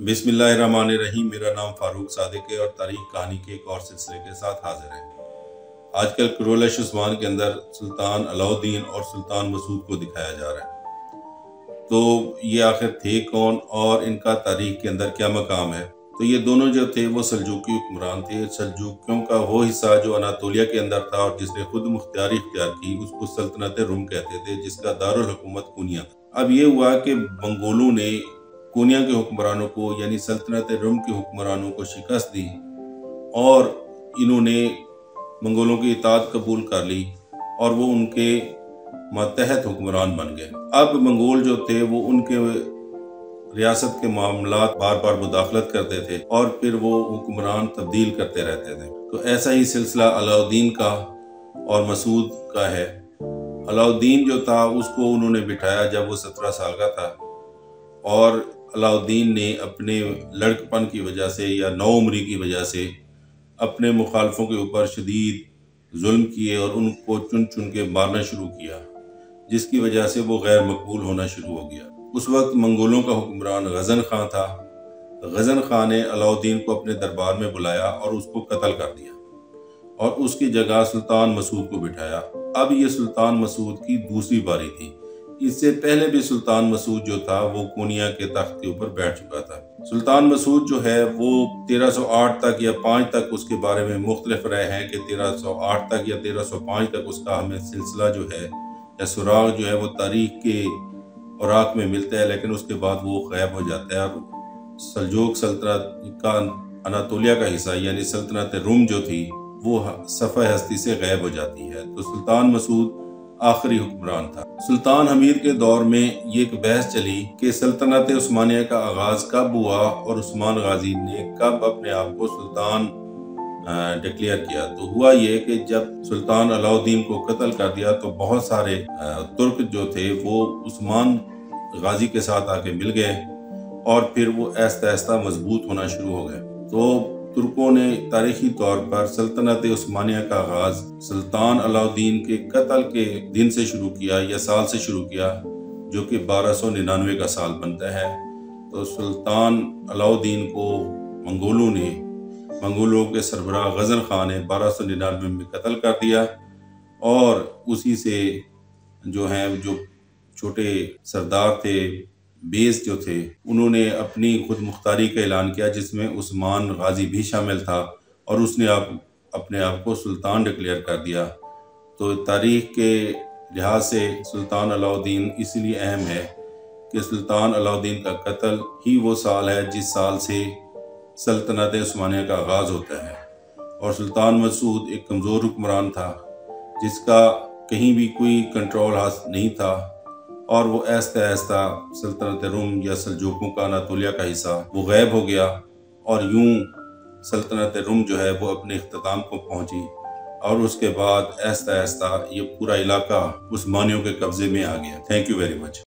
बिस्मिल्लाहिर्रहमानिर्रहीम। मेरा नाम फारूक सादिक है और तारीख कहानी के एक और सिलसिले के साथ हाजिर है। आजकल क्रोलश उस्मान के अंदर सुल्तान अलाउद्दीन और सुल्तान मसूद को दिखाया जा रहा है। तो ये आखिर थे कौन और इनका तारीख के अंदर क्या मकाम है? तो ये दोनों जो थे वो सल्जूकी हुक्मरान थे। सल्जूकियों का वो हिस्सा जो अनातोलिया के अंदर था और जिसने खुद मुख्तियारी इख्तियार की, उसको सल्तनत रुम कहते थे, जिसका दारुल हुकूमत कोनिया था। अब ये हुआ कि मंगोलों ने कोनिया के हुक्मरानों को यानी सल्तनत रुम के हुक्मरानों को शिकस्त दी और इन्होंने मंगोलों की इताअत कबूल कर ली और वो उनके मातहत हुक्मरान बन गए। अब मंगोल जो थे वो उनके रियासत के मामलात बार बार मुदाखलत करते थे और फिर वो हुक्मरान तब्दील करते रहते थे। तो ऐसा ही सिलसिला अलाउद्दीन का और मसूद का है। अलाउद्दीन जो था उसको उन्होंने बिठाया जब वो 17 साल का था और अलाउद्दीन ने अपने लड़कपन की वजह से या नौउम्री की वजह से अपने मुखालफों के ऊपर शदीद जुल्म किए और उनको चुन चुन के मारना शुरू किया, जिसकी वजह से वो गैर मकबूल होना शुरू हो गया। उस वक्त मंगोलों का हुक्मरान गजन खां था। गजन खां ने अलाउद्दीन को अपने दरबार में बुलाया और उसको कत्ल कर दिया और उसकी जगह सुल्तान मसूद को बिठाया। अब ये सुल्तान मसूद की दूसरी बारी थी। इससे पहले भी सुल्तान मसूद जो था वो कोनिया के तख्त के ऊपर बैठ चुका था। सुल्तान मसूद जो है वो 1308 तक या 5 तक उसके बारे में मुख्तलिफ राय हैं कि 1308 तक या 1305 तक उसका हमें सिलसिला जो है या सुराग जो है वो तारीख के औराक में मिलता है, लेकिन उसके बाद वो गायब हो जाता है और सल्जूक सल्तनत का अनातोलिया का हिस्सा यानी सल्तनत रुम जो थी वो सफ़े हस्ती से गायब हो जाती है। तो सुल्तान मसूद आखिरी हुक्मरान था। सुल्तान हमीद के दौर में ये एक बहस चली कि सल्तनत उस्मानिया का आगाज कब हुआ और उस्मान गाजी ने कब अपने आप को सुल्तान डिक्लेयर किया। तो हुआ ये कि जब सुल्तान अलाउद्दीन को कत्ल कर दिया तो बहुत सारे तुर्क जो थे वो उस्मान गाजी के साथ आके मिल गए और फिर वो आहिस्ता आहिस्ता मजबूत होना शुरू हो गए। तो तुर्कों ने तारीखी तौर पर सल्तनत उस्मानिया का आगाज सुल्तान अलाउद्दीन के कत्ल के दिन से शुरू किया या साल से शुरू किया, जो कि 1299 का साल बनता है। तो सुल्तान अलाउद्दीन को मंगोलों के सरबराह गजन खां ने 1299 में कत्ल कर दिया और उसी से जो छोटे सरदार थे, बेस जो थे, उन्होंने अपनी खुद मुख्तारी का ऐलान किया, जिसमें उस्मान गाजी भी शामिल था और उसने अपने आप को सुल्तान डिक्लेयर कर दिया। तो तारीख के लिहाज से सुल्तान अलाउद्दीन इसलिए अहम है कि सुल्तान अलाउद्दीन का कत्ल ही वो साल है जिस साल से सल्तनत उस्मानिया का आगाज़ होता है। और सुल्तान मसूद एक कमज़ोर हुक्मरान था जिसका कहीं भी कोई कंट्रोल हासिल नहीं था और वो आहिस्ता आहिस्ता सल्तनत रुम या सल्जूकों का अनातोलिया का हिस्सा वो गायब हो गया और यूं सल्तनत रुम जो है वो अपने इख्तिताम को पहुंची और उसके बाद आहिस्ता आहिस्ता ये पूरा इलाका उस्मानियों के कब्जे में आ गया। Thank you very much.